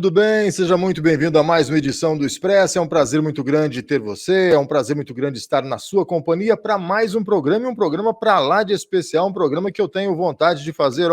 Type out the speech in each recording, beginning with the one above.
tudo bem? Seja muito bem-vindo a mais uma edição do Expresso. É um prazer muito grande ter você, é um prazer muito grande estar na sua companhia para mais um programa, e um programa para lá de especial, um programa que eu tenho vontade de fazer,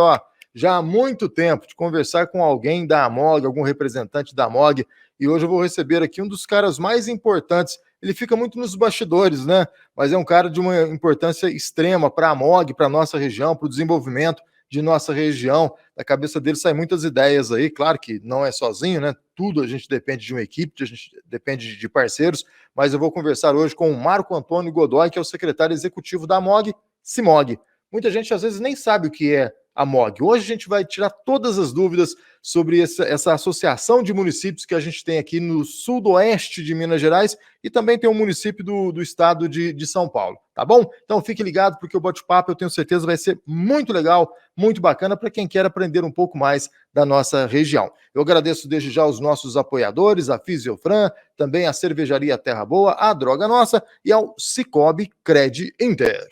já há muito tempo, de conversar com alguém da AMOG, algum representante da AMOG, e hoje eu vou receber aqui um dos caras mais importantes. Ele fica muito nos bastidores, né? Mas é um cara de uma importância extrema para a AMOG, para a nossa região, para o desenvolvimento de nossa região. Da cabeça dele saem muitas ideias aí, claro que não é sozinho, né? Tudo a gente depende de uma equipe, a gente depende de parceiros, mas eu vou conversar hoje com o Marco Antônio Godoy, que é o secretário executivo da AMOG, CIMOG. Muita gente às vezes nem sabe o que é a AMOG. Hoje a gente vai tirar todas as dúvidas sobre essa associação de municípios que a gente tem aqui no sudoeste de Minas Gerais e também tem um município do estado de São Paulo, tá bom? Então fique ligado porque o bate-papo eu tenho certeza vai ser muito legal, muito bacana para quem quer aprender um pouco mais da nossa região. Eu agradeço desde já os nossos apoiadores, a Fisiofran, também a Cervejaria Terra Boa, a Droga Nossa e ao Sicoob Cred Inter.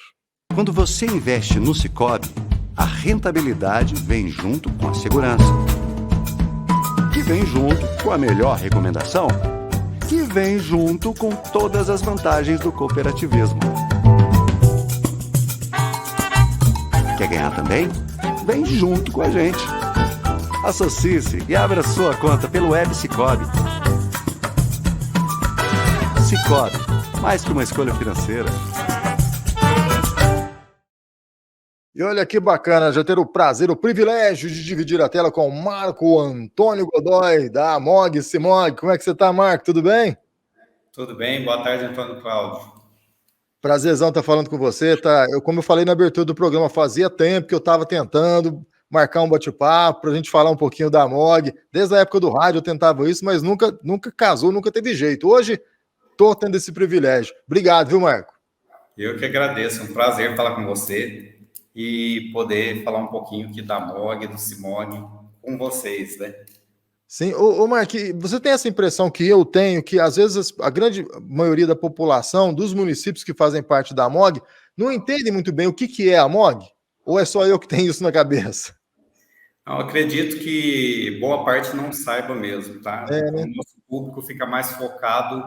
Quando você investe no Sicoob, a rentabilidade vem junto com a segurança, que vem junto com a melhor recomendação, que vem junto com todas as vantagens do cooperativismo. Quer ganhar também? Vem junto com a gente. Associe-se e abra sua conta pelo Web Sicoob. Sicoob, mais que uma escolha financeira. E olha que bacana, já ter o prazer, o privilégio de dividir a tela com o Marco Antônio Godoy, da AMOG, CIMOG. Como é que você está, Marco? Tudo bem? Tudo bem, boa tarde, Antônio Cláudio. Prazerzão estar falando com você, tá? Como eu falei na abertura do programa, fazia tempo que eu estava tentando marcar um bate-papo para a gente falar um pouquinho da AMOG. Desde a época do rádio eu tentava isso, mas nunca casou, nunca teve jeito. Hoje estou tendo esse privilégio. Obrigado, viu, Marco? Eu que agradeço, é um prazer falar com você e poder falar um pouquinho aqui da AMOG, do CIMOG com vocês, né? Sim, Marco, você tem essa impressão que eu tenho, que às vezes a grande maioria da população, dos municípios que fazem parte da AMOG, não entende muito bem o que é a AMOG? Ou é só eu que tenho isso na cabeça? Eu acredito que boa parte não saiba mesmo, tá? Né? O nosso público fica mais focado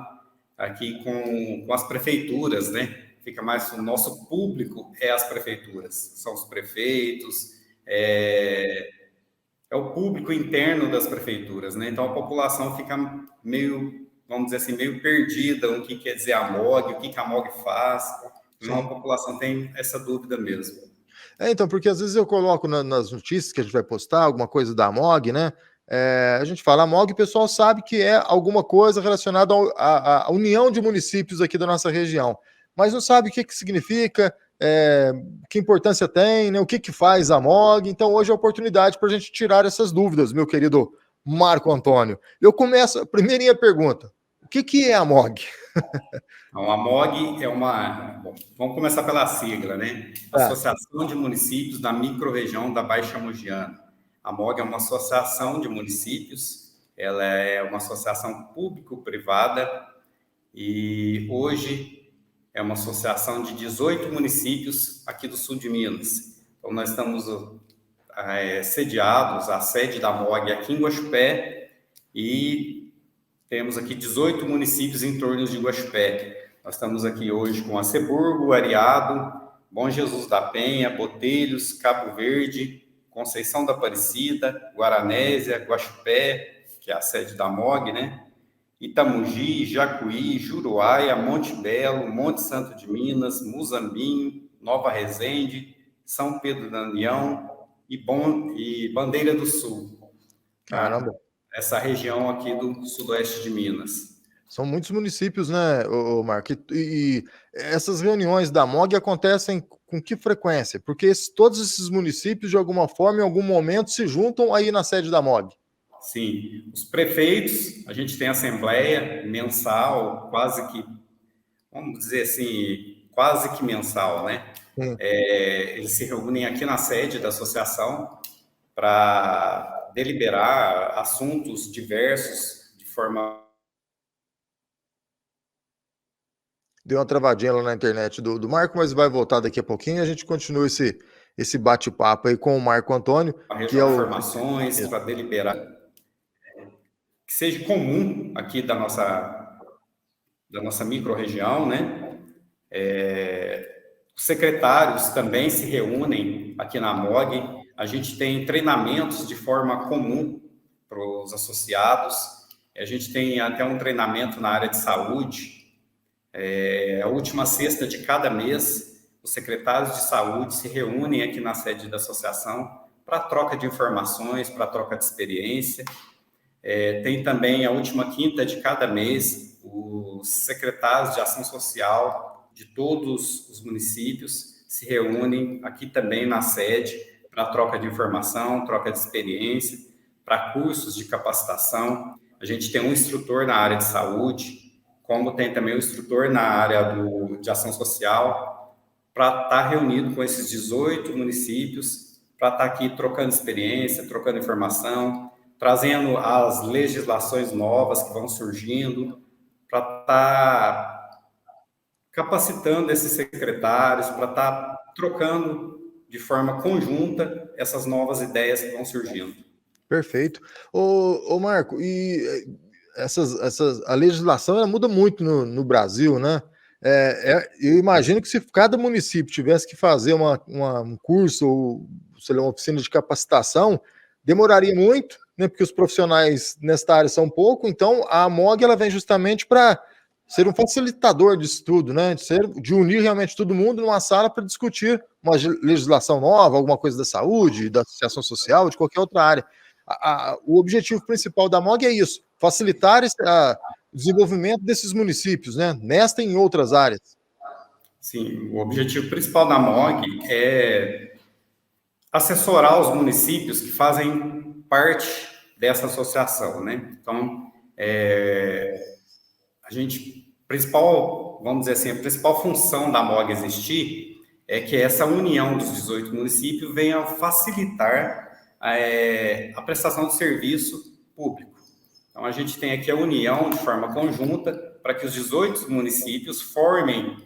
aqui com as prefeituras, né? Fica mais, o nosso público é as prefeituras, são os prefeitos, é o público interno das prefeituras, né? Então a população fica meio, vamos dizer assim, meio perdida no que quer dizer a AMOG, o que a AMOG faz. Então a população tem essa dúvida mesmo. Então, porque às vezes eu coloco nas notícias que a gente vai postar, alguma coisa da AMOG, né? A gente fala AMOG, o pessoal sabe que é alguma coisa relacionada à união de municípios aqui da nossa região, mas não sabe o que significa, que importância tem, né? O que faz a AMOG. Então, hoje é a oportunidade para a gente tirar essas dúvidas, meu querido Marco Antônio. Eu começo, a primeirinha pergunta, o que é a AMOG? Então, a AMOG é uma... Bom, vamos começar pela sigla, né? Associação de Municípios da Microrregião da Baixa Mogiana. A AMOG é uma associação de municípios, ela é uma associação público-privada e hoje é uma associação de 18 municípios aqui do sul de Minas. Então, nós estamos sediados, a sede da AMOG aqui em Guaxupé e temos aqui 18 municípios em torno de Guaxupé. Nós estamos aqui hoje com Aceburgo, Areado, Bom Jesus da Penha, Botelhos, Cabo Verde, Conceição da Aparecida, Guaranésia, Guaxupé, que é a sede da AMOG, né? Itamugi, Jacuí, Juruáia, Monte Belo, Monte Santo de Minas, Muzambinho, Nova Resende, São Pedro da União e Bandeira do Sul. Caramba! Essa região aqui do sudoeste de Minas. São muitos municípios, né, Marco? E essas reuniões da AMOG acontecem com que frequência? Porque todos esses municípios, de alguma forma, em algum momento, se juntam aí na sede da AMOG. Sim, os prefeitos, a gente tem assembleia mensal, quase que, vamos dizer assim, quase que mensal, né? Eles se reúnem aqui na sede da associação para deliberar assuntos diversos de forma... Deu uma travadinha lá na internet do Marco, mas vai voltar daqui a pouquinho e a gente continua esse bate-papo aí com o Marco Antônio, que é informações para deliberar. que seja comum aqui da nossa microrregião, né? Os secretários também se reúnem aqui na MOG. A gente tem treinamentos de forma comum para os associados. A gente tem até um treinamento na área de saúde. A última sexta de cada mês, os secretários de saúde se reúnem aqui na sede da associação para troca de informações, para troca de experiência. Tem também a última quinta de cada mês, os secretários de ação social de todos os municípios se reúnem aqui também na sede para troca de informação, troca de experiência, para cursos de capacitação. A gente tem um instrutor na área de saúde, como tem também um instrutor na área de ação social, para estar reunido com esses 18 municípios, para estar aqui trocando experiência, trocando informação, trazendo as legislações novas que vão surgindo, para estar capacitando esses secretários, para estar trocando de forma conjunta essas novas ideias que vão surgindo. Perfeito. Ô Marco, e a legislação ela muda muito no Brasil, né? Eu imagino que se cada município tivesse que fazer um curso ou, sei lá, uma oficina de capacitação, demoraria muito, né? Porque os profissionais nesta área são pouco, então a MOG ela vem justamente para ser um facilitador disso tudo, né? De unir realmente todo mundo numa sala para discutir uma legislação nova, alguma coisa da saúde, da associação social, de qualquer outra área. O objetivo principal da MOG é isso, facilitar o desenvolvimento desses municípios, né? Nesta e em outras áreas. Sim, o objetivo principal da MOG é assessorar os municípios que fazem parte dessa associação, né? Então, vamos dizer assim, a principal função da MOG existir é que essa união dos 18 municípios venha facilitar a prestação de serviço público. Então, a gente tem aqui a união de forma conjunta para que os 18 municípios formem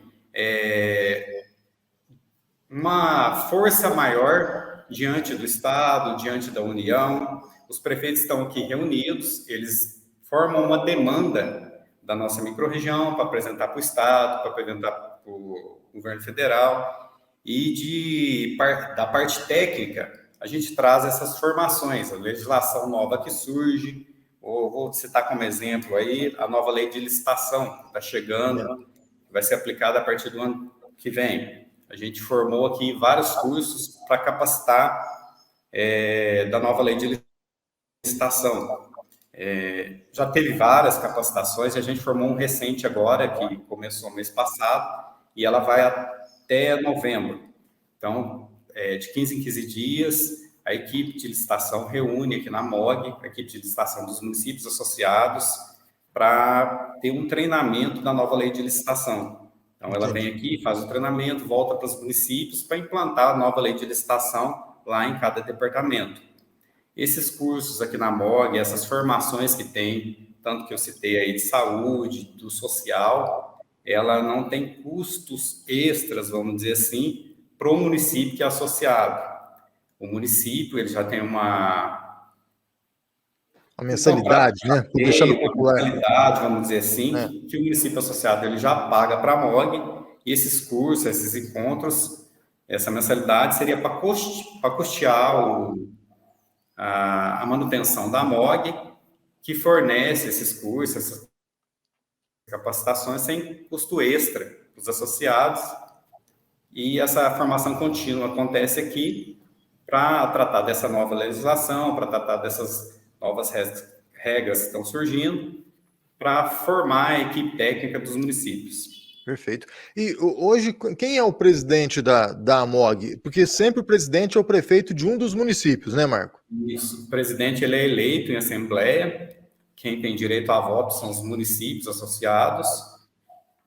uma força maior diante do Estado, diante da União. Os prefeitos estão aqui reunidos, eles formam uma demanda da nossa microrregião para apresentar para o Estado, para apresentar para o governo federal, e da parte técnica, a gente traz essas formações, a legislação nova que surge. Vou citar como exemplo aí a nova lei de licitação que está chegando, vai ser aplicada a partir do ano que vem. A gente formou aqui vários cursos para capacitar da nova lei de licitação. Já teve várias capacitações, a gente formou um recente agora, que começou no mês passado, e ela vai até novembro. Então, de 15 em 15 dias, a equipe de licitação reúne aqui na MOG, a equipe de licitação dos municípios associados, para ter um treinamento da nova lei de licitação. Então, ela vem aqui, faz o treinamento, volta para os municípios para implantar a nova lei de licitação lá em cada departamento. Esses cursos aqui na MOG, essas formações que tem, tanto que eu citei aí de saúde, do social, ela não tem custos extras, vamos dizer assim, para o município que é associado. O município, ele já tem uma mensalidade, né? Deixando popular. Uma mensalidade, vamos dizer assim, que o município associado ele já paga para a MOG, e esses cursos, esses encontros, essa mensalidade seria para custear a manutenção da MOG, que fornece esses cursos, essas capacitações sem custo extra para os associados. E essa formação contínua acontece aqui para tratar dessa nova legislação, para tratar dessas novas regras que estão surgindo, para formar a equipe técnica dos municípios. Perfeito. E hoje, quem é o presidente da AMOG? Porque sempre o presidente é o prefeito de um dos municípios, né, Marco? Isso. O presidente ele é eleito em assembleia. Quem tem direito a voto são os municípios associados.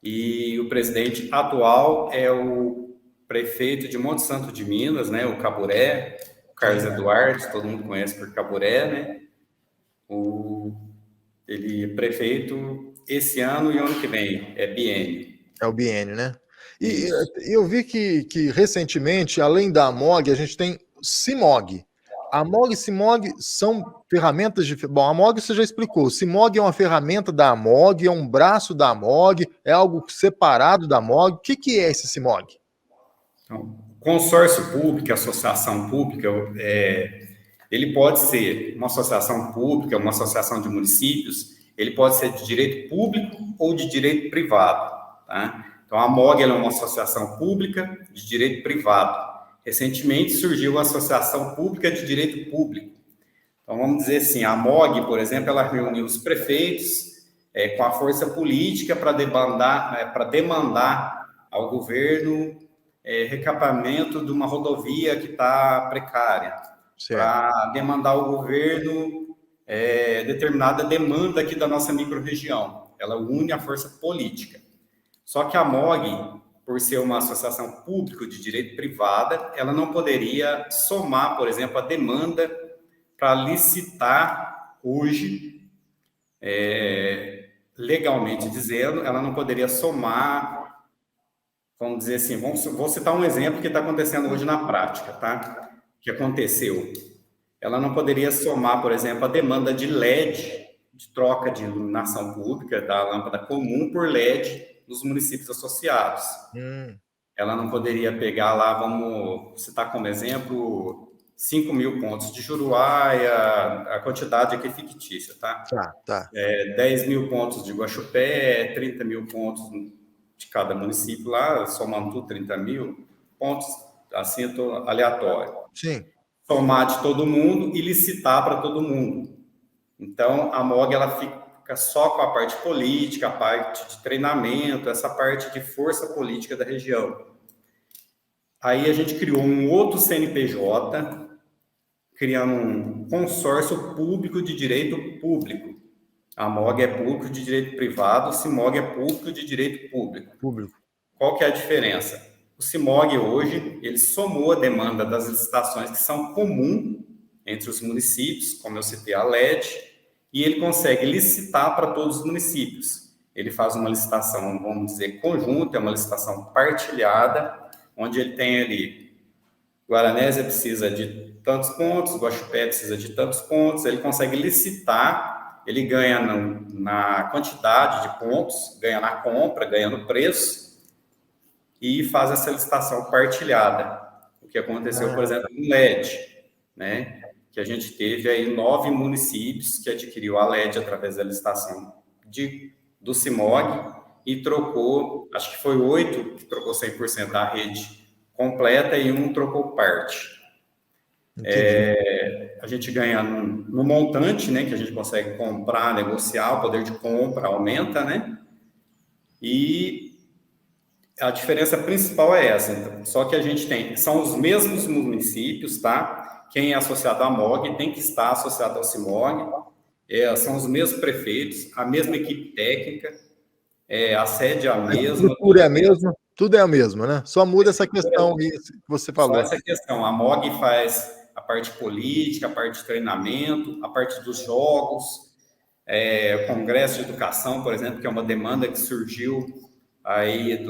E o presidente atual é o prefeito de Monte Santo de Minas, né, o Caburé, o Carlos Eduardo, todo mundo conhece por Caburé, né? Ele é prefeito esse ano e ano que vem, é biênio. É o biênio, né? E eu vi que recentemente, além da AMOG, a gente tem CIMOG. A MOG e CIMOG são ferramentas de... Bom, a MOG você já explicou. O CIMOG é uma ferramenta da MOG, é um braço da MOG, é algo separado da MOG. O que é esse CIMOG? Então, consórcio público, associação pública, ele pode ser uma associação pública, uma associação de municípios, ele pode ser de direito público ou de direito privado, tá? Então, a MOG ela é uma associação pública de direito privado. Recentemente surgiu a Associação Pública de Direito Público. Então, vamos dizer assim, a MOG, por exemplo, ela reuniu os prefeitos com a força política para demandar ao governo recapeamento de uma rodovia que está precária, para demandar ao governo determinada demanda aqui da nossa microrregião. Ela une a força política. Só que a MOG, por ser uma associação pública de direito privada, ela não poderia somar, por exemplo, a demanda para licitar hoje, legalmente dizendo, ela não poderia somar, vamos dizer assim, vou citar um exemplo que está acontecendo hoje na prática, tá? Que aconteceu. Ela não poderia somar, por exemplo, a demanda de LED, de troca de iluminação pública da lâmpada comum por LED nos municípios associados. Ela não poderia pegar lá, vamos citar como exemplo, 5 mil pontos de Juruáia, a quantidade aqui é fictícia, tá? Tá. 10 mil pontos de Guaxupé, 30 mil pontos de cada município lá, somando tudo 30 mil pontos, assim, aleatório. Sim. Somar de todo mundo e licitar para todo mundo. Então, a MOG, ela fica só com a parte política, a parte de treinamento, essa parte de força política da região. Aí a gente criou um outro CNPJ, criando um consórcio público de direito público. A MOG é público de direito privado, o CIMOG é público de direito público. Qual que é a diferença? O CIMOG hoje, ele somou a demanda das licitações que são comuns entre os municípios, como eu citei a LED, e ele consegue licitar para todos os municípios. Ele faz uma licitação, vamos dizer, conjunta, é uma licitação partilhada, onde ele tem ali, Guaranésia precisa de tantos pontos, Guaxupé precisa de tantos pontos, ele consegue licitar, ele ganha na quantidade de pontos, ganha na compra, ganha no preço, e faz essa licitação partilhada. O que aconteceu, por exemplo, no LED, né? Que a gente teve aí 9 municípios que adquiriu a LED através da licitação do CIMOG e trocou, acho que foi 8 que trocou 100% da rede completa e 1 trocou parte. A gente ganha no montante, né, que a gente consegue comprar, negociar, o poder de compra aumenta, né? E a diferença principal é essa, então, só que a gente são os mesmos municípios, tá? Quem é associado à MOG tem que estar associado ao CIMOG, são os mesmos prefeitos, a mesma equipe técnica, a sede é a mesma. A estrutura é a mesma, tudo é a mesma, né? Só muda essa questão que você falou. Só essa questão, a MOG faz a parte política, a parte de treinamento, a parte dos jogos, o Congresso de Educação, por exemplo, que é uma demanda que surgiu aí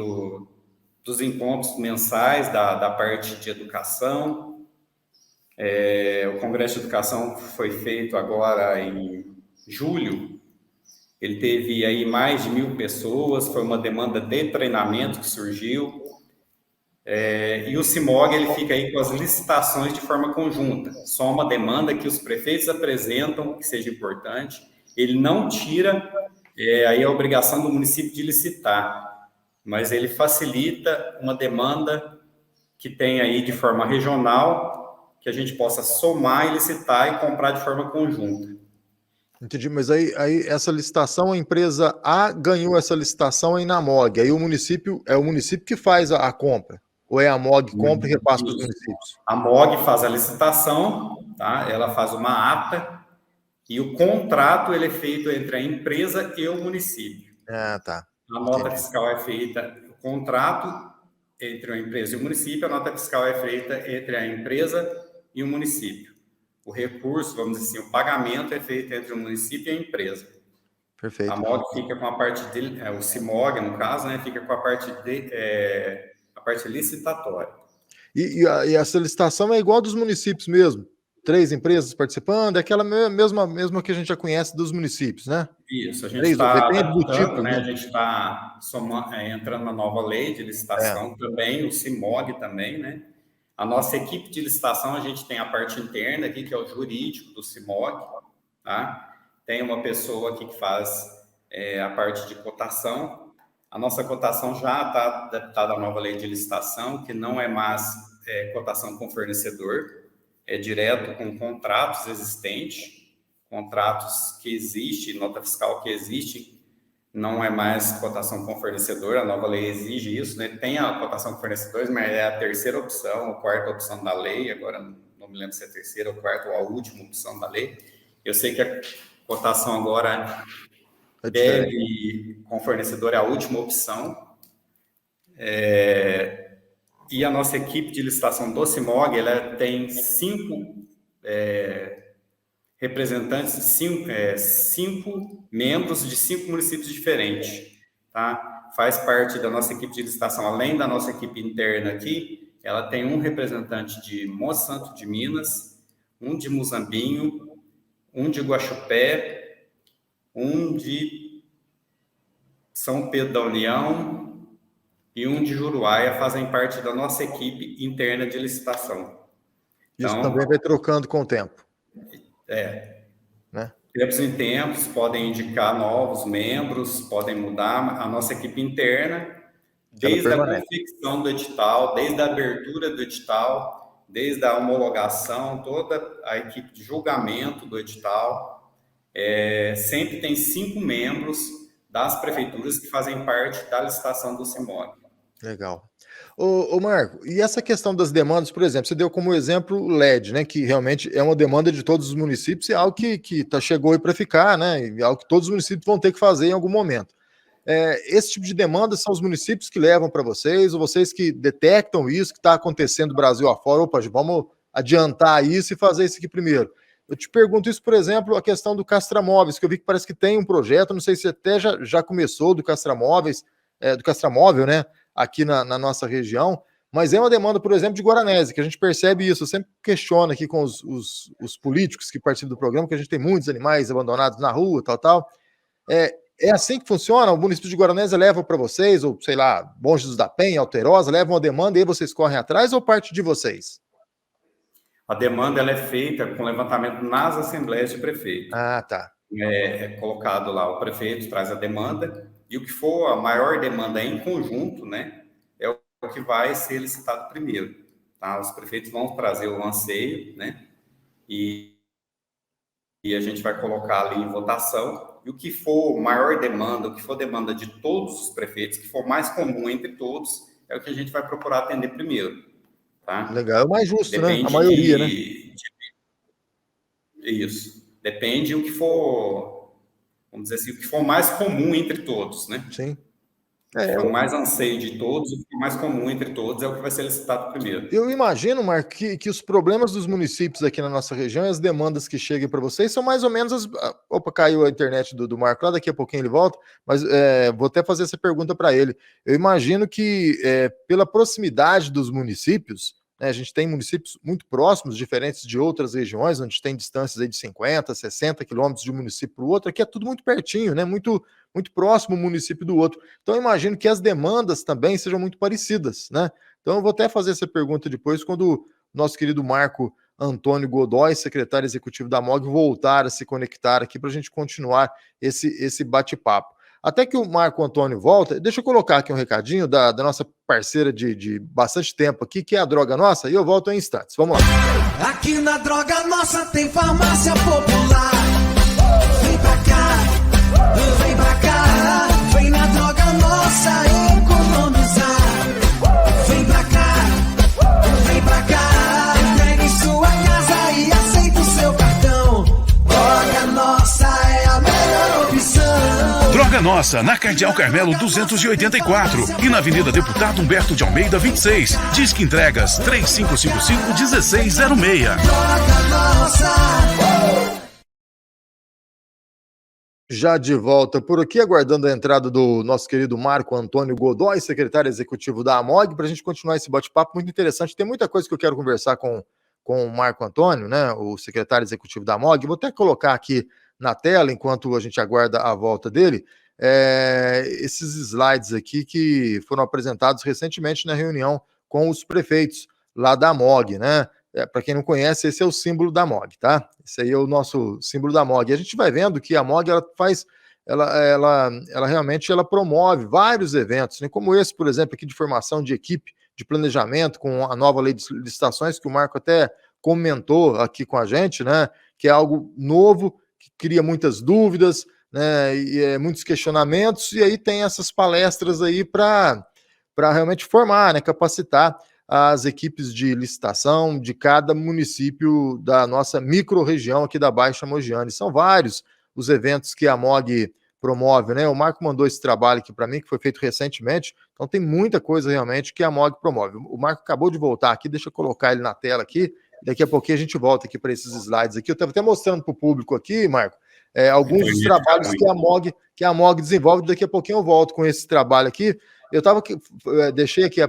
dos encontros mensais da parte de educação. O Congresso de Educação foi feito agora em julho, ele teve aí mais de 1.000 pessoas, foi uma demanda de treinamento que surgiu, e o CIMOG ele fica aí com as licitações de forma conjunta, só uma demanda que os prefeitos apresentam, que seja importante, ele não tira aí a obrigação do município de licitar, mas ele facilita uma demanda que tem aí de forma regional, que a gente possa somar e licitar e comprar de forma conjunta. Entendi, mas aí essa licitação, a empresa A ganhou essa licitação aí na MOG, aí o município que faz a compra, ou é a MOG que compra e repassa para os municípios? A MOG faz a licitação, tá? Ela faz uma ata e o contrato ele é feito entre a empresa e o município. Tá. A nota fiscal é feita, o contrato entre a empresa e o município, a nota fiscal é feita entre a empresa e o município. O recurso, vamos dizer assim, o pagamento é feito entre o município e a empresa. Perfeito. A MOG fica com a parte dele, o CIMOG, no caso, né, fica com a parte licitatória. E essa licitação é igual dos municípios mesmo? 3 empresas participando, é aquela mesma que a gente já conhece dos municípios, né? Isso, a gente 3, está depende do adaptando, tipo, né? A né? gente está entrando na nova lei de licitação também, o CIMOG também, né? A nossa equipe de licitação, a gente tem a parte interna aqui, que é o jurídico do CIMOG, tá? Tem uma pessoa aqui que faz a parte de cotação. A nossa cotação já está adaptada à nova lei de licitação, que não é mais cotação com fornecedor, é direto com contratos existentes, contratos que existem, nota fiscal que existe, não é mais cotação com fornecedor, a nova lei exige isso, né? Tem a cotação com fornecedores, mas é a terceira opção, a quarta opção da lei, agora não me lembro se é a terceira, ou quarta ou a última opção da lei. Eu sei que a cotação agora com fornecedor é a última opção. E a nossa equipe de licitação do CIMOG, ela tem 5 representantes, 5 membros de 5 municípios diferentes, tá? Faz parte da nossa equipe de licitação, além da nossa equipe interna aqui, ela tem um representante de Monsanto de Minas, um de Muzambinho, um de Guaxupé, um de São Pedro da União e um de Juruáia fazem parte da nossa equipe interna de licitação. Isso então, também vai trocando com o tempo. Né? Tempos em tempos, podem indicar novos membros, podem mudar a nossa equipe interna, desde a confecção do edital, desde a abertura do edital, desde a homologação, toda a equipe de julgamento do edital, sempre tem 5 membros das prefeituras que fazem parte da licitação do CIMOG. Legal. Ô Marco, e essa questão das demandas, por exemplo, você deu como exemplo o LED, né, que realmente é uma demanda de todos os municípios e algo que chegou aí para ficar, né, e algo que todos os municípios vão ter que fazer em algum momento. Esse tipo de demanda são os municípios que levam para vocês, ou vocês que detectam isso que está acontecendo no Brasil afora, opa, vamos adiantar isso e fazer isso aqui primeiro. Eu te pergunto isso, por exemplo, a questão do Castramóveis, que eu vi que parece que tem um projeto, não sei se até já começou do Castramóveis, do Castramóvel, né, aqui na nossa região, mas é uma demanda, por exemplo, de Guaranese, que a gente percebe isso, eu sempre questiono aqui com os políticos que participam do programa, que a gente tem muitos animais abandonados na rua, tal. É assim que funciona? O município de Guaranese leva para vocês, ou sei lá, Bom Jesus da Penha, Alterosa, levam uma demanda e aí vocês correm atrás, ou parte de vocês? A demanda ela é feita com levantamento nas assembleias de prefeito. Ah, tá. É colocado lá, o prefeito traz a demanda, e o que for a maior demanda em conjunto, né, é o que vai ser licitado primeiro, tá? Os prefeitos vão trazer o anseio, né, e a gente vai colocar ali em votação, e o que for maior demanda, o que for demanda de todos os prefeitos, o que for mais comum entre todos, é o que a gente vai procurar atender primeiro, tá? Legal, é o mais justo, né? A maioria, né? Isso. Depende o que for, vamos dizer assim, o que for mais comum entre todos, né? Sim. O mais anseio de todos, o que for mais comum entre todos é o que vai ser licitado primeiro. Eu imagino, Marco, que os problemas dos municípios aqui na nossa região e as demandas que cheguem para vocês são mais ou menos Opa, caiu a internet do Marco lá, daqui a pouquinho ele volta, mas vou até fazer essa pergunta para ele. Eu imagino que pela proximidade dos municípios, né, a gente tem municípios muito próximos, diferentes de outras regiões, onde tem distâncias aí de 50, 60 quilômetros de um município para o outro, aqui é tudo muito pertinho, né? Muito próximo um município do outro. Então, eu imagino que as demandas também sejam muito parecidas, né? Então, eu vou até fazer essa pergunta depois, quando o nosso querido Marco Antônio Godoy, secretário executivo da MOG, voltar a se conectar aqui para a gente continuar esse bate-papo. Até que o Marco Antônio volta, deixa eu colocar aqui um recadinho da nossa parceira de bastante tempo aqui, que é a Droga Nossa, e eu volto em instantes. Vamos lá. Aqui na Droga Nossa tem farmácia popular. Vem pra cá, vem pra cá, vem na Droga Nossa economizar. Vem pra cá, entregue em sua casa e aceita o seu cartão. Droga Nossa é a melhor opção. Droga Nossa, na Cardeal Carmelo 284 e na Avenida Deputado Humberto de Almeida 26. Disque entregas 3555-1606. Droga Nossa. Já de volta por aqui, aguardando a entrada do nosso querido Marco Antônio Godoy, secretário executivo da AMOG, para a gente continuar esse bate-papo muito interessante. Tem muita coisa que eu quero conversar com com o Marco Antônio, né, o secretário executivo da MOG. Vou até colocar aqui na tela, enquanto a gente aguarda a volta dele, esses slides aqui que foram apresentados recentemente na reunião com os prefeitos lá da MOG, né? Para quem não conhece, esse é o símbolo da MOG, tá? Esse aí é o nosso símbolo da MOG. E a gente vai vendo que a MOG ela realmente promove vários eventos, né? Como esse, por exemplo, aqui de formação de equipe, de planejamento, com a nova lei de licitações, que o Marco até comentou aqui com a gente, né? Que é algo novo, que cria muitas dúvidas, né? E muitos questionamentos, e aí tem essas palestras aí para realmente formar, né? Capacitar as equipes de licitação de cada município da nossa micro-região aqui da Baixa Mogiana. E são vários os eventos que a MOG promove, né? O Marco mandou esse trabalho aqui para mim, que foi feito recentemente, então tem muita coisa realmente que a MOG promove. O Marco acabou de voltar aqui, deixa eu colocar ele na tela aqui, daqui a pouquinho a gente volta aqui para esses slides aqui. Eu estava até mostrando para o público aqui, Marco, alguns dos trabalhos que a MOG desenvolve, daqui a pouquinho eu volto com esse trabalho aqui. Deixei aqui,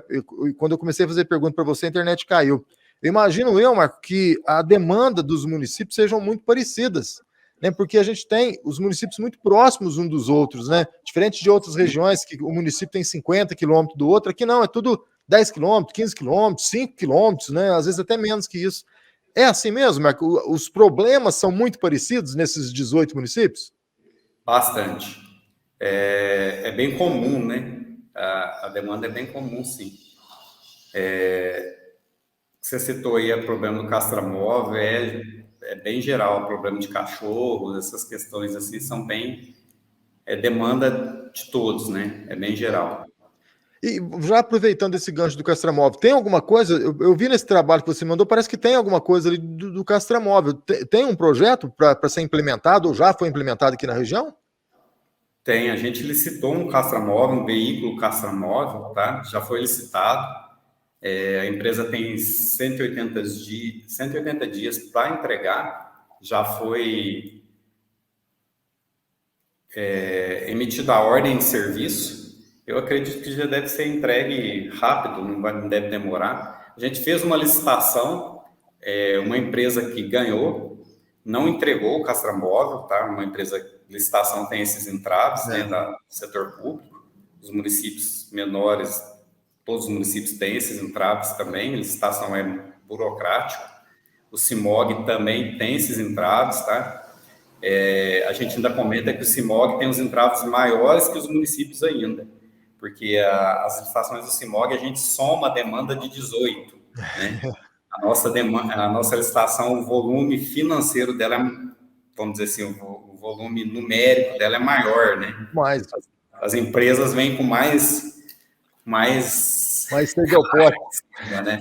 quando eu comecei a fazer pergunta para você, a internet caiu. Imagino, Marco, que a demanda dos municípios sejam muito parecidas, né? Porque a gente tem os municípios muito próximos uns dos outros, né? Diferente de outras regiões que o município tem 50 quilômetros do outro, aqui não, é tudo 10 quilômetros, 15 quilômetros, 5 quilômetros, né? Às vezes até menos que isso. É assim mesmo, Marco? Os problemas são muito parecidos nesses 18 municípios? Bastante. É bem comum, né? A demanda é bem comum, sim. Você citou aí o problema do castramóvel, é bem geral, o problema de cachorros, essas questões assim são bem... demanda de todos, né? É bem geral. E já aproveitando esse gancho do castramóvel, tem alguma coisa, eu vi nesse trabalho que você mandou, parece que tem alguma coisa ali do castramóvel. Tem um projeto para ser implementado, ou já foi implementado aqui na região? Tem, a gente licitou um castramóvel, um veículo castramóvel, tá? Já foi licitado. A empresa tem 180 dias para entregar. Já foi emitida a ordem de serviço. Eu acredito que já deve ser entregue rápido, não deve demorar. A gente fez uma licitação, uma empresa que ganhou, não entregou o castramóvel, tá? Uma empresa... Licitação tem esses entraves, né, do setor público. Os municípios menores, todos os municípios têm esses entraves também. A licitação é burocrática. O CIMOG também tem esses entraves, tá? A gente ainda comenta que o CIMOG tem os entraves maiores que os municípios ainda, porque as licitações do CIMOG a gente soma a demanda de 18, né? A nossa licitação, o volume financeiro dela vamos dizer assim, o volume numérico dela é maior, né? Mais. As empresas vêm com mais sede ao pote, né?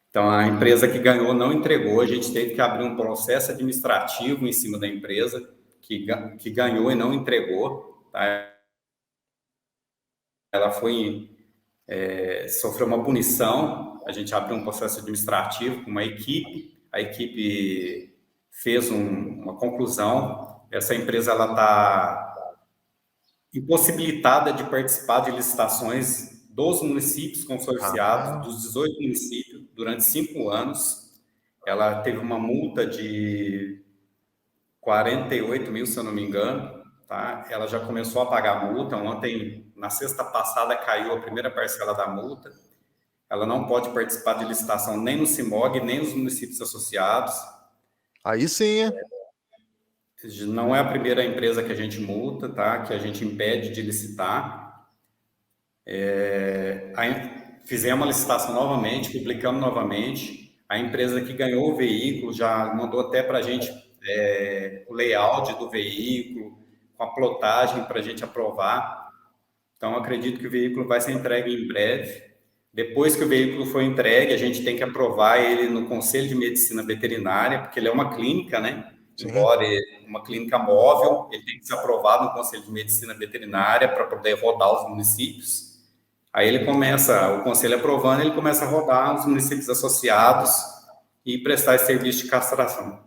Então, a empresa que ganhou não entregou, a gente teve que abrir um processo administrativo em cima da empresa que ganhou e não entregou, tá? Ela sofreu uma punição, a gente abriu um processo administrativo com uma equipe, a equipe fez uma conclusão. Essa empresa está impossibilitada de participar de licitações dos municípios consorciados, dos 18 municípios, durante 5 anos. Ela teve uma multa de 48 mil, se eu não me engano. Tá? Ela já começou a pagar a multa. Ontem, na sexta passada, caiu a primeira parcela da multa. Ela não pode participar de licitação nem no CIMOG, nem nos municípios associados. Aí sim, Não é a primeira empresa que a gente multa, tá? Que a gente impede de licitar. Fizemos a licitação novamente, publicamos novamente. A empresa que ganhou o veículo já mandou até para a gente o layout do veículo, com a plotagem para a gente aprovar. Então, acredito que o veículo vai ser entregue em breve. Depois que o veículo for entregue, a gente tem que aprovar ele no Conselho de Medicina Veterinária, porque ele é uma clínica, né? Sim. Embora uma clínica móvel, ele tem que ser aprovado no Conselho de Medicina Veterinária para poder rodar os municípios. Aí o Conselho aprovando, ele começa a rodar os municípios associados e prestar esse serviço de castração.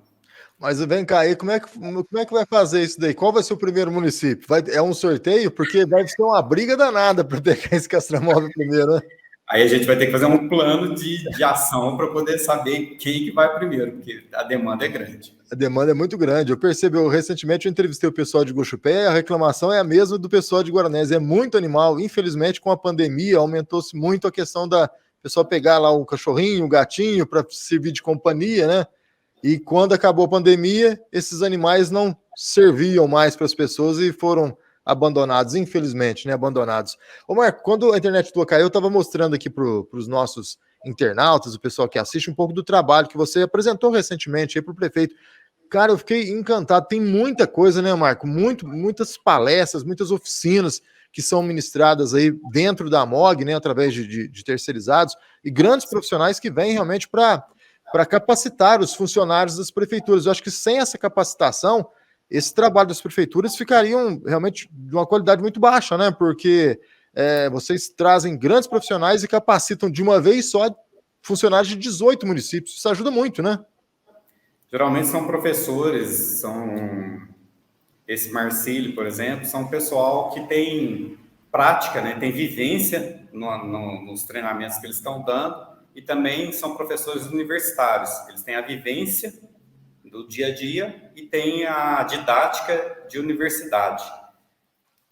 Mas vem cá aí, como é que vai fazer isso daí? Qual vai ser o primeiro município? É um sorteio? Porque vai ser uma briga danada para pegar esse castramóvel primeiro, né? Aí a gente vai ter que fazer um plano de ação para poder saber quem que vai primeiro, porque a demanda é grande. A demanda é muito grande. Eu percebi, recentemente eu entrevistei o pessoal de Guaxupé, a reclamação é a mesma do pessoal de Guaranésia, é muito animal. Infelizmente, com a pandemia, aumentou-se muito a questão da pessoal pegar lá o cachorrinho, o gatinho, para servir de companhia, né? E quando acabou a pandemia, esses animais não serviam mais para as pessoas e foram abandonados, infelizmente, né? Abandonados. Ô, Marco, quando a internet tua caiu, eu estava mostrando aqui para os nossos internautas, o pessoal que assiste, um pouco do trabalho que você apresentou recentemente aí para o prefeito. Cara, eu fiquei encantado. Tem muita coisa, né, Marco? Muitas palestras, muitas oficinas que são ministradas aí dentro da MOG, né, através de terceirizados, e grandes profissionais que vêm realmente para capacitar os funcionários das prefeituras. Eu acho que sem essa capacitação, esse trabalho das prefeituras ficariam realmente de uma qualidade muito baixa, né? Porque vocês trazem grandes profissionais e capacitam de uma vez só funcionários de 18 municípios. Isso ajuda muito, né? Geralmente são professores, esse Marcílio, por exemplo, são pessoal que tem prática, né? Tem vivência nos treinamentos que eles estão dando, e também são professores universitários. Eles têm a vivência do dia a dia e têm a didática de universidade.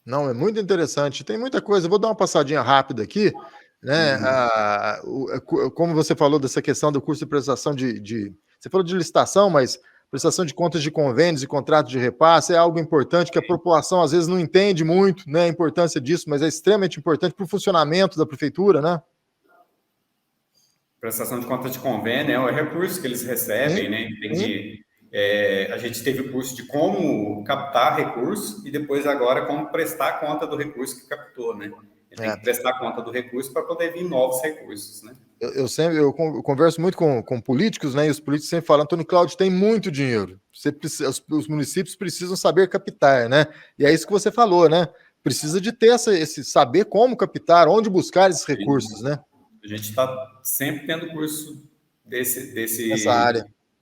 Não, é muito interessante. Tem muita coisa. Eu vou dar uma passadinha rápida aqui, né? Como você falou dessa questão do curso de prestação você falou de licitação, mas prestação de contas de convênios e contratos de repasse é algo importante que a população às vezes não entende muito, né? A importância disso, mas é extremamente importante para o funcionamento da prefeitura, né? Prestação de contas de convênio é o recurso que eles recebem, né? A gente teve o curso de como captar recurso e depois agora como prestar conta do recurso que captou, né? Tem que prestar conta do recurso para poder vir novos recursos, né? Eu converso muito com políticos, né? E os políticos sempre falam, Antônio Cláudio, tem muito dinheiro. Os municípios precisam saber captar, né? E é isso que você falou, né? Precisa de ter esse saber como captar, onde buscar esses recursos, né? A gente está sempre tendo curso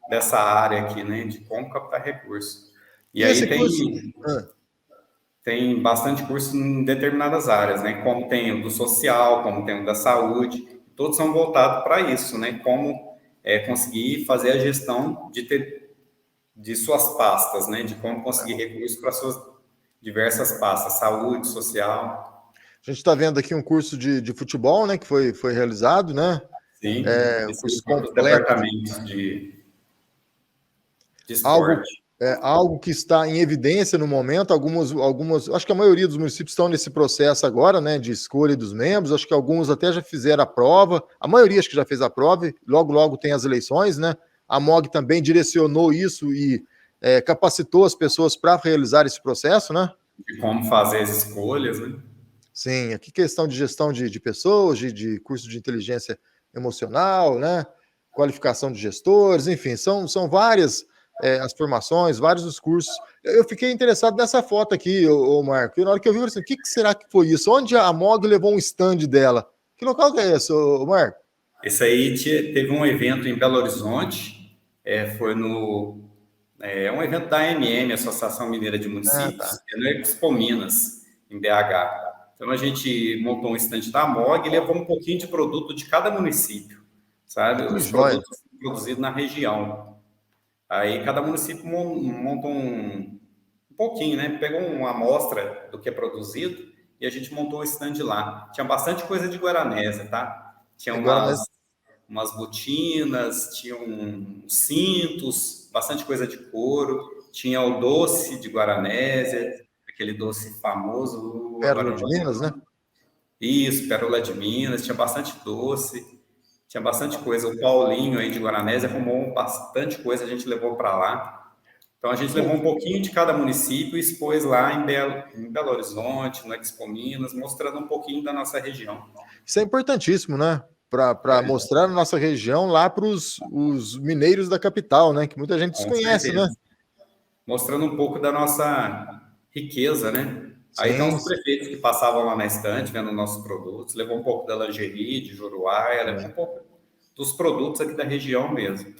dessa área aqui, né? De como captar recursos. E aí tem bastante curso em determinadas áreas, né? Como tem o do social, como tem o da saúde, todos são voltados para isso, né? Como conseguir fazer a gestão de suas pastas, né? De como conseguir recursos para suas diversas pastas, saúde, social. A gente está vendo aqui um curso de futebol, né? Que foi realizado, né? Sim, um curso completo. Departamento de esporte. Algo que está em evidência no momento, acho que a maioria dos municípios estão nesse processo agora, né, de escolha dos membros, acho que alguns até já fizeram a prova, a maioria acho que já fez a prova, e logo tem as eleições, né, a MOG também direcionou isso e capacitou as pessoas para realizar esse processo, né? De como fazer as escolhas, né? Sim, aqui questão de gestão de pessoas, de curso de inteligência emocional, né, qualificação de gestores, enfim, são várias as formações, vários os cursos. Eu fiquei interessado nessa foto aqui, Marco, e na hora que eu vi, eu falei assim, o que será que foi isso? Onde a MOG levou um stand dela? Que local que é esse, Marco? Esse aí teve um evento em Belo Horizonte, foi um evento da AMM, Associação Mineira de Municípios, no Expo Minas, em BH. Então, a gente montou um stand da MOG e levou um pouquinho de produto de cada município, sabe? Os produtos produzidos na região. Aí cada município monta um pouquinho, né? Pegou uma amostra do que é produzido e a gente montou o stand lá. Tinha bastante coisa de Guaranésia, tá? Tinha umas botinas, tinha cintos, bastante coisa de couro. Tinha o doce de Guaranésia, aquele doce famoso. Pérola de Minas, né? Isso, Pérola de Minas. Tinha bastante doce. Tinha bastante coisa. O Paulinho aí de Guaranésia arrumou bastante coisa, a gente levou para lá. Então, a gente levou um pouquinho de cada município e expôs lá em Belo Horizonte, no Expo Minas, mostrando um pouquinho da nossa região. Isso é importantíssimo, né? Para mostrar a nossa região lá para os mineiros da capital, né? Que muita gente desconhece, né? Mostrando um pouco da nossa riqueza, né? Sim. Aí tem os prefeitos que passavam lá na estante, vendo nossos produtos, levou um pouco da lingerie, de Juruá, levou um pouco dos produtos aqui da região mesmo.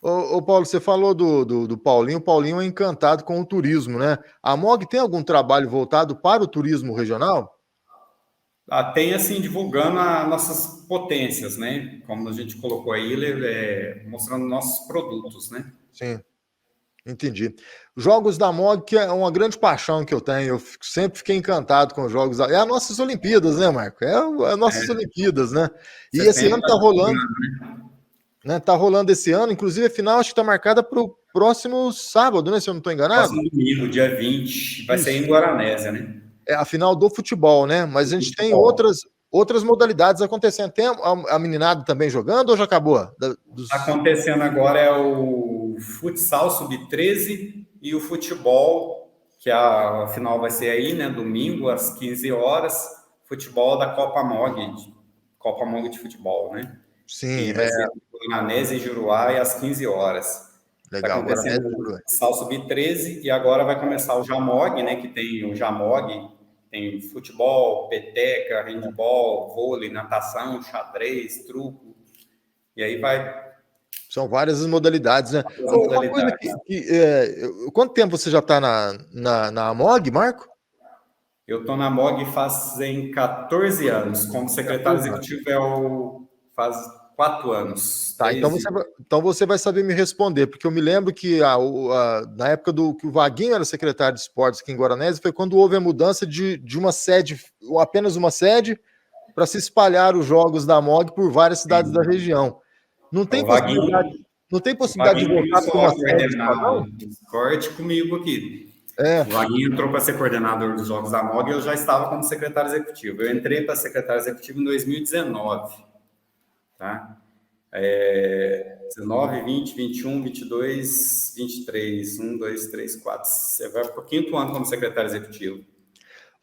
Ô Paulo, você falou do Paulinho. O Paulinho é encantado com o turismo, né? A MOG tem algum trabalho voltado para o turismo regional? Tem, assim, divulgando as nossas potências, né? Como a gente colocou aí, mostrando nossos produtos, né? Sim, entendi. Jogos da MOG, que é uma grande paixão que eu tenho, sempre fiquei encantado com os jogos. É as nossas Olimpíadas, né, Marco? As nossas Olimpíadas, né? E esse ano Setembro tá tá rolando, chegando, né? né? Tá rolando esse ano, inclusive a final acho que tá marcada para o próximo sábado, né? Se eu não estou enganado. Próximo domingo, dia 20, vai ser Isso. em Guaranésia, né? É a final do futebol, né? Mas a gente tem Futebol. outras modalidades acontecendo. Tem a meninada também jogando ou já acabou? Tá acontecendo agora é o futsal sub-13 e o futebol, que a final vai ser aí, né? Domingo, às 15 horas. Futebol da Copa MOG de futebol, né? Sim, Que vai ser em Guaranésia e Juruá e às 15 horas. Está legal. acontecendo Guaranésia, o futsal sub-13 e agora vai começar o Jamog, né? Que tem o Jamog, tem futebol, peteca, handball, vôlei, natação, xadrez, truco. E aí vai são várias as modalidades, né? as Uma coisa modalidades. quanto tempo você já está na AMOG, Marco? Eu estou na MOG fazem 14 anos. Como secretário 14 anos. executivo faz 4 anos. Tá, então você vai saber me responder, porque eu me lembro que na época que o Vaguinho era secretário de esportes aqui em Guaranésia, foi quando houve a mudança de uma sede, apenas uma sede, para se espalhar os jogos da MOG por várias cidades da região. Não tem O Vaguinho, possibilidade, não tem o possibilidade de Vaguinho voltar para começou uma a sede só, coordenar não? o esporte comigo aqui. É, O Vaguinho entrou para ser coordenador dos Jogos da MOG e eu já estava como secretário executivo. Eu entrei para secretário executivo em 2019, tá? 19, 20, 21, 22, 23, 1, 2, 3, 4. Você vai para o 5º ano como secretário executivo.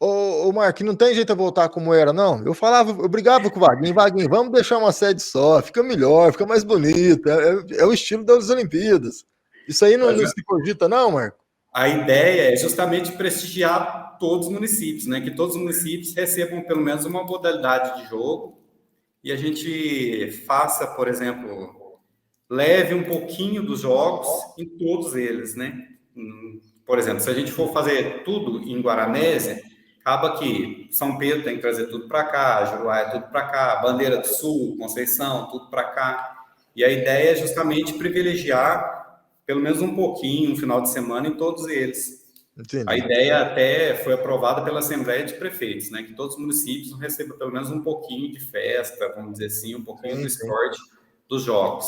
ô Marco, não tem jeito de voltar como era, não? Eu brigava com o Vaguinho, vamos deixar uma sede só, fica melhor, fica mais bonito, é o estilo das Olimpíadas. Isso aí não se cogita, não, Marco? A ideia é justamente prestigiar todos os municípios, né? Que todos os municípios recebam pelo menos uma modalidade de jogo e a gente faça, por exemplo, leve um pouquinho dos jogos em todos eles, né? Por exemplo, se a gente for fazer tudo em Guaranésia, acaba que São Pedro tem que trazer tudo para cá, Juruá é tudo para cá, Bandeira do Sul, Conceição, tudo para cá. E a ideia é justamente privilegiar pelo menos um pouquinho, um final de semana em todos eles. Entendi. A ideia até foi aprovada pela Assembleia de Prefeitos, né? Que todos os municípios recebam pelo menos um pouquinho de festa, vamos dizer assim, um pouquinho do esporte dos jogos.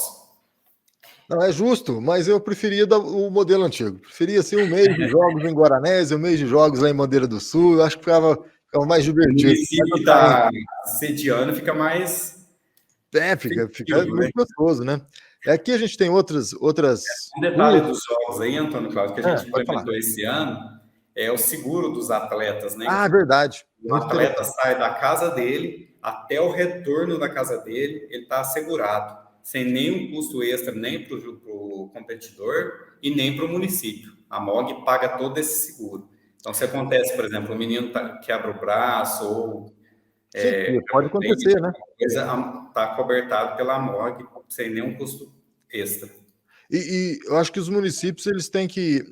Não, é justo, mas eu preferia o modelo antigo. Preferia assim, um mês de jogos em Guaranésia, um mês de jogos lá em Bandeira do Sul. Eu acho que ficava mais O divertido. município que está sediando fica mais... Fica muito gostoso, né? Aqui a gente tem outras. Um detalhe dos jogos aí, Antônio Cláudio, que a gente pode falar. implementou esse ano, é o seguro dos atletas, né? Ah, verdade. O atleta sai da casa dele até o retorno da casa dele, ele está assegurado, sem nenhum custo extra, nem para o competidor e nem para o município. A MOG paga todo esse seguro. Então, se acontece, por exemplo, o menino quebra o braço ou... Sim, pode acontecer, né? Está cobertado pela MOG sem nenhum custo extra. E eu acho que os municípios eles têm que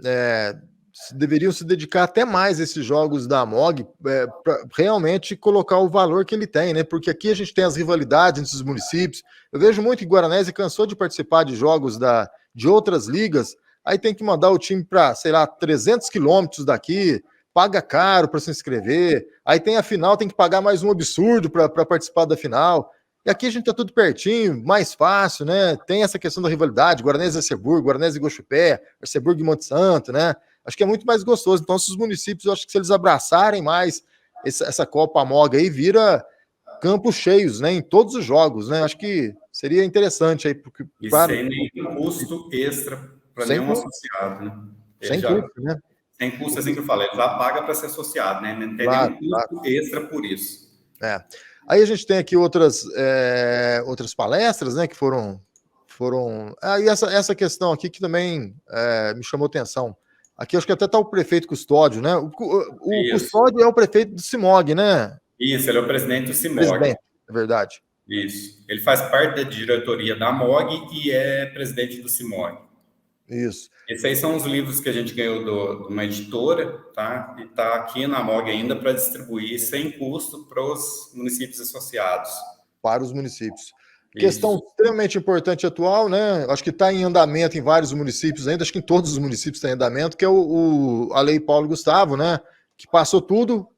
deveriam se dedicar até mais a esses jogos da MOG para realmente colocar o valor que ele tem, né? Porque aqui a gente tem as rivalidades entre os municípios. Eu vejo muito que Guaranésia cansou de participar de jogos de outras ligas, aí tem que mandar o time para, sei lá, 300 quilômetros daqui, paga caro para se inscrever, aí tem a final, tem que pagar mais um absurdo para participar da final. E aqui a gente tá tudo pertinho, mais fácil, né? Tem essa questão da rivalidade, Guaranésia e Arceburgo, Guaranésia e Guaxupé, Arceburgo e Monte Santo, né? Acho que é muito mais gostoso. Então, os municípios, eu acho que se eles abraçarem mais essa Copa MOG aí, vira campos cheios, né? Em todos os jogos, né? Acho que seria interessante aí. Porque, e sem nenhum custo extra para nenhum associado, né? Sem custo, né? Sem custo, assim que eu falei, ele já paga para ser associado, né? Não tem nenhum custo extra por isso. Aí a gente tem aqui outras palestras, né, que foram e essa questão aqui que também me chamou atenção. Aqui acho que até está o prefeito Custódio, né? O Custódio é o prefeito do CIMOG, né? Isso, ele é o presidente do CIMOG. Presidente, é verdade. Isso. Ele faz parte da diretoria da MOG e é presidente do CIMOG. Isso. Esses aí são os livros que a gente ganhou de uma editora, tá? E está aqui na MOG ainda para distribuir sem custo para os municípios associados. Para os municípios. Isso. Questão extremamente importante e atual, né? Acho que está em andamento em vários municípios ainda, acho que em todos os municípios está em andamento, que é a Lei Paulo Gustavo, né? Que passou tudo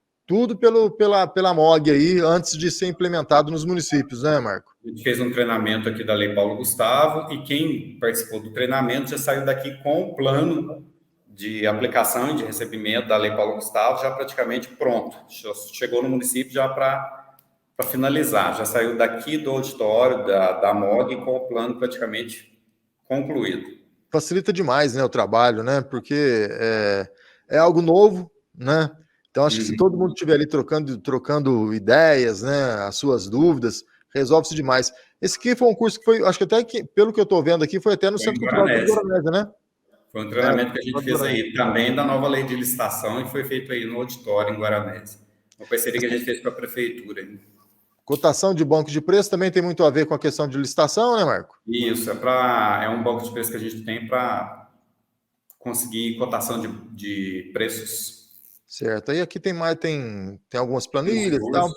pela MOG aí, antes de ser implementado nos municípios, né, Marco? A gente fez um treinamento aqui da Lei Paulo Gustavo e quem participou do treinamento já saiu daqui com o plano de aplicação e de recebimento da Lei Paulo Gustavo já praticamente pronto. Chegou no município já para finalizar. Já saiu daqui do auditório da MOG com o plano praticamente concluído. Facilita demais, né, o trabalho, né? Porque é algo novo, né? Então, acho que se todo mundo estiver ali trocando ideias, né, as suas dúvidas, resolve-se demais. Esse aqui foi um curso que foi, acho que até que, pelo que eu estou vendo aqui, foi até no Centro Cultural de Guaranésia, né? Foi um treinamento que a gente fez aí também da nova lei de licitação e foi feito aí no auditório em Guaranésia. Uma parceria que a gente fez com a prefeitura. Cotação de banco de preço também tem muito a ver com a questão de licitação, né, Marco? Isso, é um banco de preço que a gente tem para conseguir cotação de preços. Certo. Aí aqui tem algumas planilhas e tal.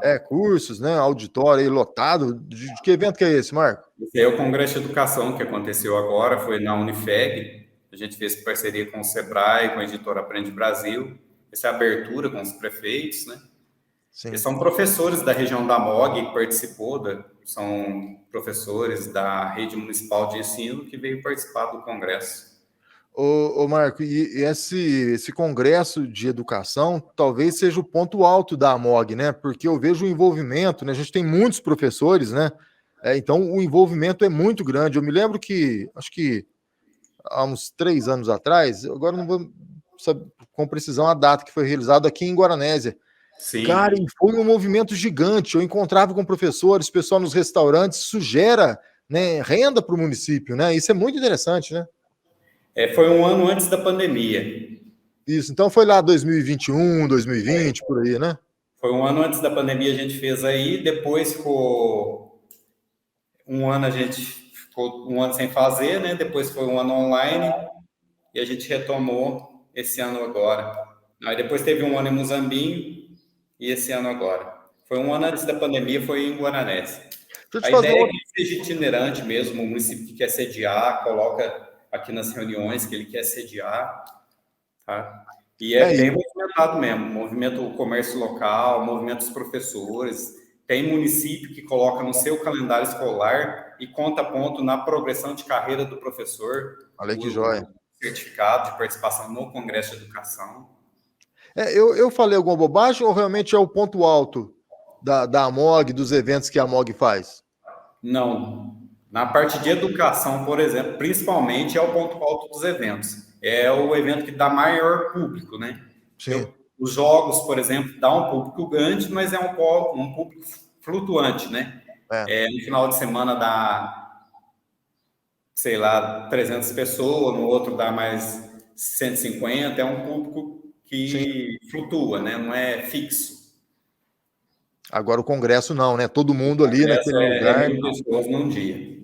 Né? Cursos, né? Auditório aí lotado. De que evento que é esse, Marco? Esse é o Congresso de Educação que aconteceu agora, foi na Unifeg. A gente fez parceria com o Sebrae, com a editora Aprende Brasil. Essa é a abertura com os prefeitos, né? Sim. E são professores da região da MOG que participou, são professores da Rede Municipal de Ensino que veio participar do Congresso. Ô Marco, e esse congresso de educação talvez seja o ponto alto da AMOG, né? Porque eu vejo o envolvimento, né? A gente tem muitos professores, né? Então o envolvimento é muito grande. Eu me lembro que, acho que há uns 3 anos atrás, agora não vou saber com precisão a data que foi realizado aqui em Guaranésia. Sim. Cara, e foi um movimento gigante. Eu encontrava com professores, pessoal nos restaurantes, isso gera, né, renda para o município, né? Isso é muito interessante, né? Foi um ano antes da pandemia. Isso, então foi lá 2021, 2020, por aí, né? Foi um ano antes da pandemia, a gente fez aí, depois ficou a gente ficou um ano sem fazer, né? Depois foi um ano online e a gente retomou esse ano agora. Aí depois teve um ano em Muzambinho e esse ano agora. Foi um ano antes da pandemia, foi em Guaranésia. A ideia é que seja itinerante mesmo, o município que quer sediar, coloca aqui nas reuniões que ele quer sediar, tá? E bem movimentado mesmo, movimento o comércio local, movimento dos professores, tem município que coloca no seu calendário escolar e conta ponto na progressão de carreira do professor. Olha que joia. Certificado de participação no Congresso de Educação. Eu falei alguma bobagem ou realmente é o ponto alto da AMOG, dos eventos que a AMOG faz? Não. Na parte de educação, por exemplo, principalmente é o ponto alto dos eventos. É o evento que dá maior público, né? Sim. Os jogos, por exemplo, dá um público grande, mas é um público flutuante, né? No final de semana dá, sei lá, 300 pessoas, no outro dá mais 150, é um público que flutua, né? Não é fixo. Agora o Congresso não, né? Todo mundo ali naquele lugar. 1.000 pessoas num dia.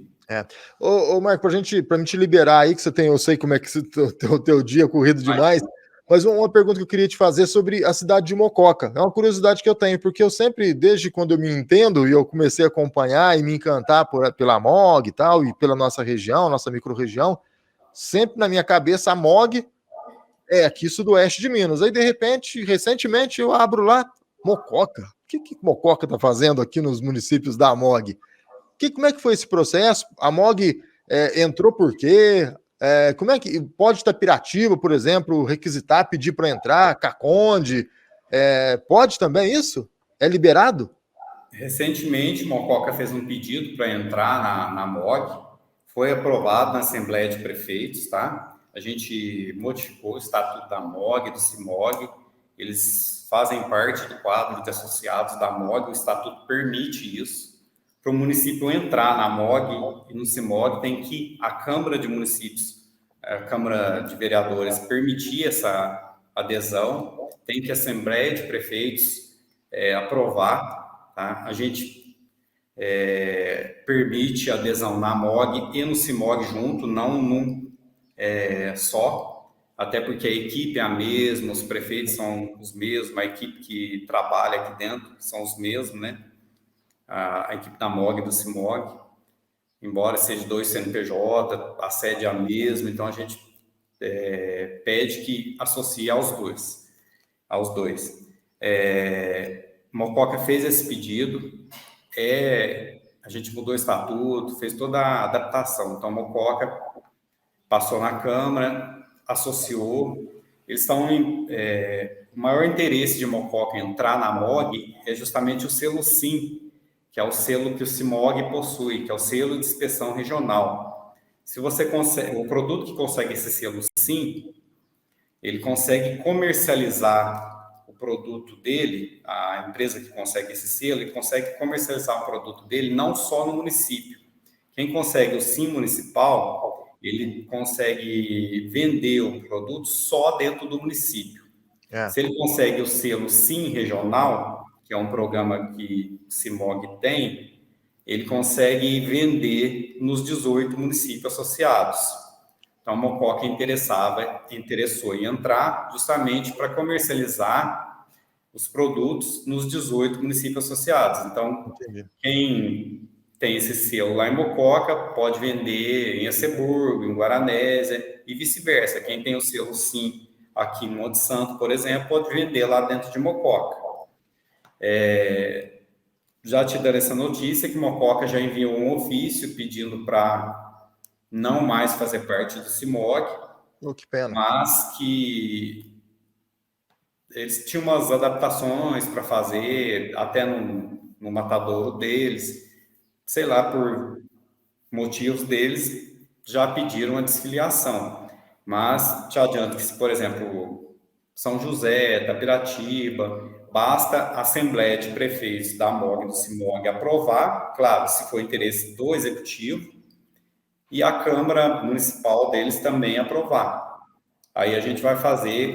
Ô Marco, para mim te liberar aí, que eu sei como é que o teu dia é corrido demais, mas uma pergunta que eu queria te fazer sobre a cidade de Mococa. É uma curiosidade que eu tenho, porque eu sempre, desde quando eu me entendo, e eu comecei a acompanhar e me encantar pela MOG e tal, e pela nossa região, nossa micro-região, sempre na minha cabeça a MOG é aqui sudoeste de Minas. Aí, de repente, recentemente, eu abro lá, Mococa. O que Mococa está fazendo aqui nos municípios da MOG? Como é que foi esse processo? A MOG entrou por quê? Como é que pode Itapirativa, por exemplo, requisitar, pedir para entrar, Caconde? Pode também isso? É liberado? Recentemente, Mococa fez um pedido para entrar na MOG, foi aprovado na Assembleia de Prefeitos, tá? A gente modificou o estatuto da MOG, do CIMOG, eles fazem parte do quadro de associados da MOG, o estatuto permite isso. Para o município entrar na MOG e no CIMOG, tem que a Câmara de Municípios, a Câmara de Vereadores, permitir essa adesão, tem que a Assembleia de Prefeitos aprovar, tá? A gente permite a adesão na MOG e no CIMOG junto, não num só, até porque a equipe é a mesma, os prefeitos são os mesmos, a equipe que trabalha aqui dentro são os mesmos, né? A equipe da MOG e do CIMOG, embora seja 2 CNPJ, a sede é a mesma, então a gente pede que associe aos dois. Mococa fez esse pedido, a gente mudou o estatuto, fez toda a adaptação, então Mococa passou na Câmara, associou, eles estão o maior interesse de Mococa entrar na MOG é justamente o selo SIM, que é o selo que o CIMOG possui, que é o selo de inspeção regional. Se você consegue, o produto que consegue esse selo SIM, ele consegue comercializar o produto dele, a empresa que consegue esse selo, ele consegue comercializar o produto dele não só no município. Quem consegue o SIM municipal, ele consegue vender o produto só dentro do município. Se ele consegue o selo SIM regional, que é um programa que o CIMOG tem, ele consegue vender nos 18 municípios associados. Então, a Mococa interessou em entrar justamente para comercializar os produtos nos 18 municípios associados. Então, quem tem esse selo lá em Mococa pode vender em Aceburgo, em Guaranésia e vice-versa. Quem tem o selo SIM aqui em Monte Santo, por exemplo, pode vender lá dentro de Mococa. Já te dando essa notícia que Mococa já enviou um ofício pedindo para não mais fazer parte do CIMOG, que pena. mas que eles tinham umas adaptações para fazer, até no matadouro deles, sei lá, por motivos deles, já pediram a desfiliação. Mas te adianto que, se, por exemplo, São José, Tapiratiba, basta a Assembleia de Prefeitos da MOG e do CIMOG aprovar, claro, se for interesse do Executivo, e a Câmara Municipal deles também aprovar. Aí a gente vai fazer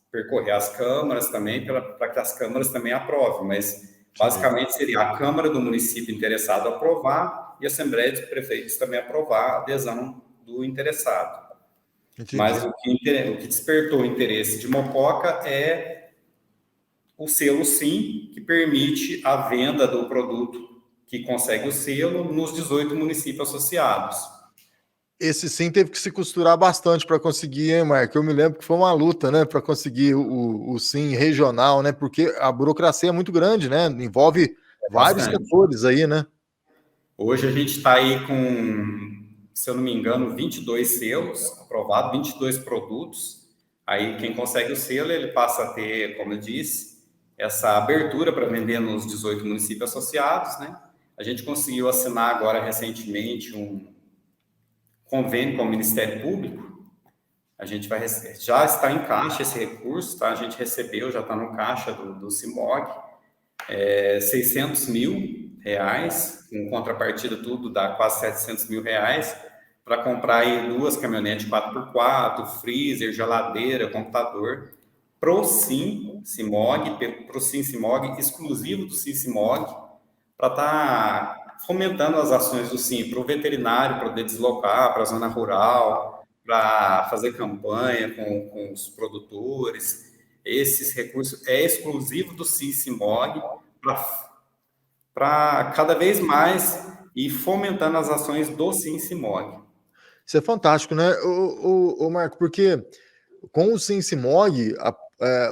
percorrer as câmaras também, para que as câmaras também aprovem, mas basicamente seria a Câmara do município interessado aprovar e a Assembleia de Prefeitos também aprovar a adesão do interessado. Entendi. Mas o que despertou o interesse de Mococa é o selo SIM, que permite a venda do produto que consegue o selo nos 18 municípios associados. Esse sim teve que se costurar bastante para conseguir, hein, Marco? Eu me lembro que foi uma luta, né, para conseguir o sim regional, né? Porque a burocracia é muito grande, né? Envolve vários setores aí, né? Hoje a gente está aí com, se eu não me engano, 22 selos aprovados, 22 produtos. Aí quem consegue o selo, ele passa a ter, como eu disse, essa abertura para vender nos 18 municípios associados, né? A gente conseguiu assinar agora recentemente um convênio com o Ministério Público. A gente vai já está em caixa esse recurso, tá? A gente recebeu, já está no caixa do CIMOG, 600 mil reais, com contrapartida tudo dá quase 700 mil reais, para comprar aí 2 caminhonetes 4x4, freezer, geladeira, computador, pro Sim CIMOG, pro Sim CIMOG, exclusivo do Sim CIMOG, para estar fomentando as ações do SIM para o veterinário poder deslocar para a zona rural, para fazer campanha com os produtores. Esses recursos é exclusivo do SIM CIMOG para cada vez mais ir fomentando as ações do SIM CIMOG. Isso é fantástico, né, o Marco, porque com o Sim CIMOG,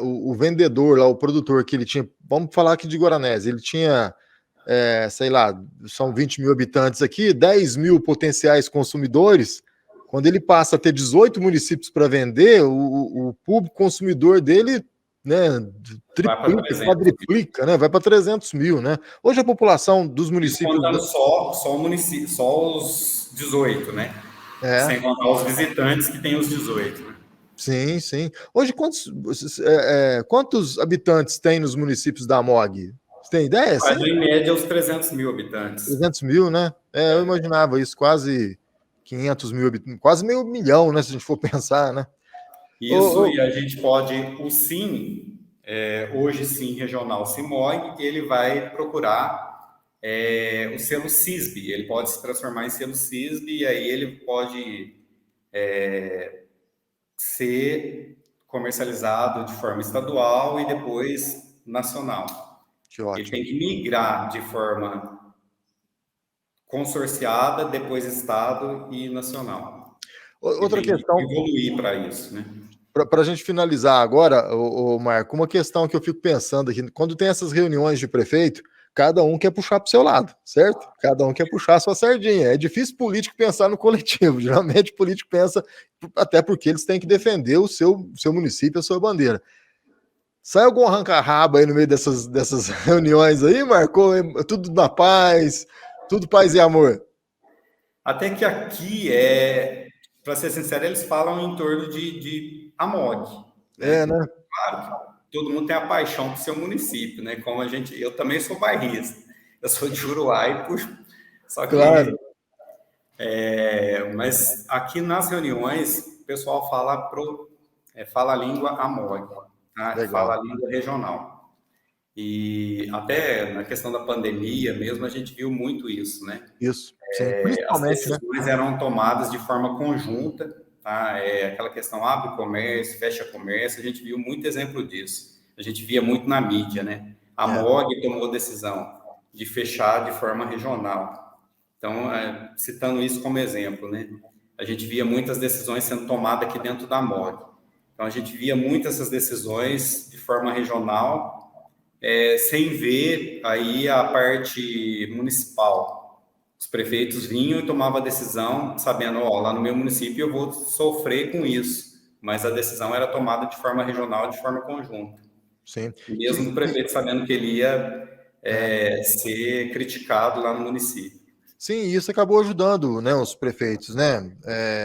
o vendedor lá, o produtor que ele tinha, vamos falar aqui de Guaranésia, ele tinha sei lá, são 20 mil habitantes aqui, 10 mil potenciais consumidores. Quando ele passa a ter 18 municípios para vender, o público consumidor dele, né, triplica, quadriplica, né, vai para 300 mil, né? Hoje a população dos municípios... Contando só os 18, né? Sem contar os visitantes que tem os 18, né? Sim, sim. Hoje, quantos habitantes tem nos municípios da MOG? Você tem ideia? Faz em média os 300 mil habitantes. 300 mil, né? Eu imaginava isso, quase 500 mil habitantes, quase meio milhão, né? Se a gente for pensar, né? Isso, e a gente pode, o SIM, hoje SIM regional CIMOG, ele vai procurar o selo CISB, ele pode se transformar em selo CISB, e aí ele pode ser comercializado de forma estadual e depois nacional. Que Ele ótimo. tem que migrar de forma consorciada, depois estado e nacional. Outra Ele tem questão, que evoluir para isso, né? para a gente finalizar agora, o Marco, uma questão que eu fico pensando aqui, quando tem essas reuniões de prefeito, cada um quer puxar para o seu lado, certo? Cada um quer puxar a sua sardinha. É difícil político pensar no coletivo. Geralmente o político pensa, até porque eles têm que defender o seu município, a sua bandeira. Sai algum arranca-raba aí no meio dessas reuniões aí, Marco? É tudo na paz, tudo paz e amor. Até que aqui, para ser sincero, eles falam em torno de AMOG, né? Né? Claro que todo mundo tem a paixão por seu município, né? Como eu também sou bairrista, eu sou de Juruá e puxo. Só que, claro. Mas aqui nas reuniões, o pessoal fala a língua AMOG, tá? Fala a língua regional. E até na questão da pandemia mesmo, a gente viu muito isso, né? Isso, sim. As Principalmente, decisões eram tomadas de forma conjunta, tá? Aquela questão abre comércio, fecha comércio, a gente viu muito exemplo disso. A gente via muito na mídia, né? A MOG tomou decisão de fechar de forma regional. Então, citando isso como exemplo, né? A gente via muitas decisões sendo tomadas aqui dentro da MOG. Então, a gente via muitas essas decisões de forma regional, sem ver aí a parte municipal. Os prefeitos vinham e tomavam a decisão, sabendo, lá no meu município eu vou sofrer com isso, mas a decisão era tomada de forma regional, de forma conjunta. sim. Mesmo o prefeito sabendo que ele ia ser criticado lá no município. Sim, isso acabou ajudando, né, os prefeitos, né,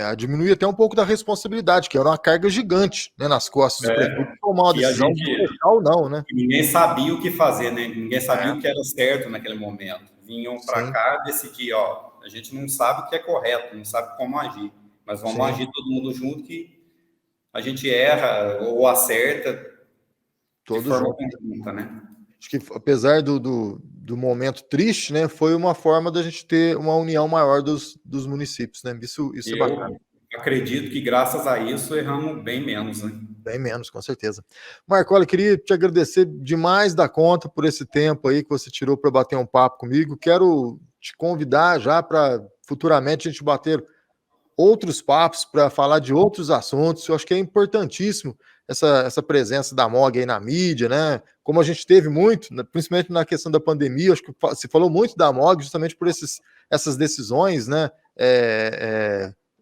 a diminuir até um pouco da responsabilidade, que era uma carga gigante, né, nas costas do prefeito tomar uma decisão de fechar ou não, né? Ninguém sabia o que fazer, né? Ninguém sabia o que era certo naquele momento. Vinham para cá decidir, a gente não sabe o que é correto, não sabe como agir, mas vamos agir todo mundo junto que a gente erra ou acerta de forma conjunta, né? Acho que apesar do momento triste, né, foi uma forma da gente ter uma união maior dos municípios, né? Isso é bacana. Eu acredito que graças a isso erramos bem menos, né? Bem menos, com certeza. Marco, olha, queria te agradecer demais da conta por esse tempo aí que você tirou para bater um papo comigo. Quero te convidar já para futuramente a gente bater outros papos para falar de outros assuntos. Eu acho que é importantíssimo essa presença da MOG aí na mídia, né? Como a gente teve muito, principalmente na questão da pandemia, acho que se falou muito da MOG justamente por essas decisões, né?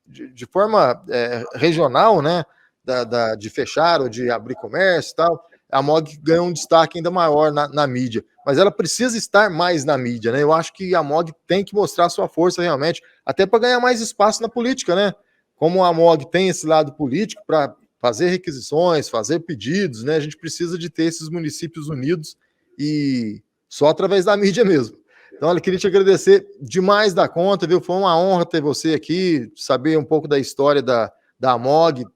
De forma regional, né? De fechar ou de abrir comércio e tal. A MOG ganhou um destaque ainda maior na mídia, mas ela precisa estar mais na mídia, né? Eu acho que a MOG tem que mostrar sua força realmente, até para ganhar mais espaço na política, né? Como a MOG tem esse lado político para fazer requisições, fazer pedidos, né? A gente precisa de ter esses municípios unidos e só através da mídia mesmo. Então, olha, queria te agradecer demais da conta, viu? Foi uma honra ter você aqui, saber um pouco da história da MOG,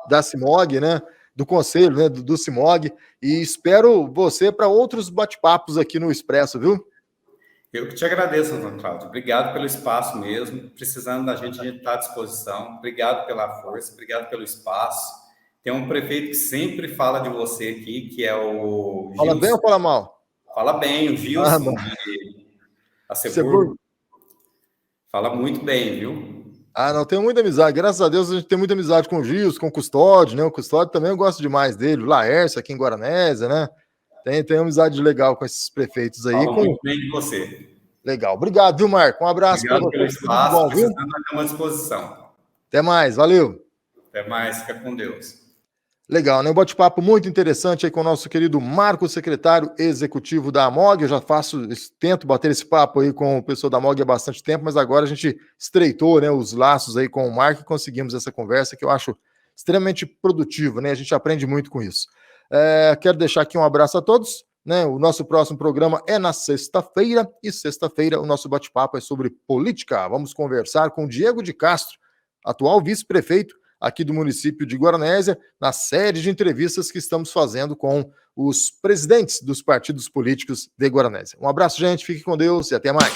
da CIMOG, né? Do conselho, né? Do CIMOG, e espero você para outros bate-papos aqui no Expresso, viu? Eu que te agradeço, Antônio Cláudio. Obrigado pelo espaço mesmo. Precisando da gente, a gente está à disposição. Obrigado pela força, obrigado pelo espaço. Tem um prefeito que sempre fala de você aqui, que é o Fala Gilson. bem ou fala mal? Fala bem, o Gilson de Aceburgo. Fala muito bem, viu? Não, tenho muita amizade. Graças a Deus a gente tem muita amizade com o Gilson, com o Custódio, né? O Custódio também eu gosto demais dele. O Laércio aqui em Guaranésia, né? Tem amizade legal com esses prefeitos aí. Fala muito bem de você. Legal. Obrigado, viu, Marco? Um abraço para você. Obrigado pelo espaço. Precisando à minha disposição. Até mais. Valeu. Até mais. Fica com Deus. Legal, né? Um bate-papo muito interessante aí com o nosso querido Marco, secretário executivo da MOG. Eu já tento bater esse papo aí com o pessoal da MOG há bastante tempo, mas agora a gente estreitou, né, os laços aí com o Marco e conseguimos essa conversa que eu acho extremamente produtiva, né? A gente aprende muito com isso. Quero deixar aqui um abraço a todos, né? O nosso próximo programa é na sexta-feira, e sexta-feira o nosso bate-papo é sobre política. Vamos conversar com Diego de Castro, atual vice-prefeito aqui do município de Guaranésia, na série de entrevistas que estamos fazendo com os presidentes dos partidos políticos de Guaranésia. Um abraço, gente, fique com Deus e até mais.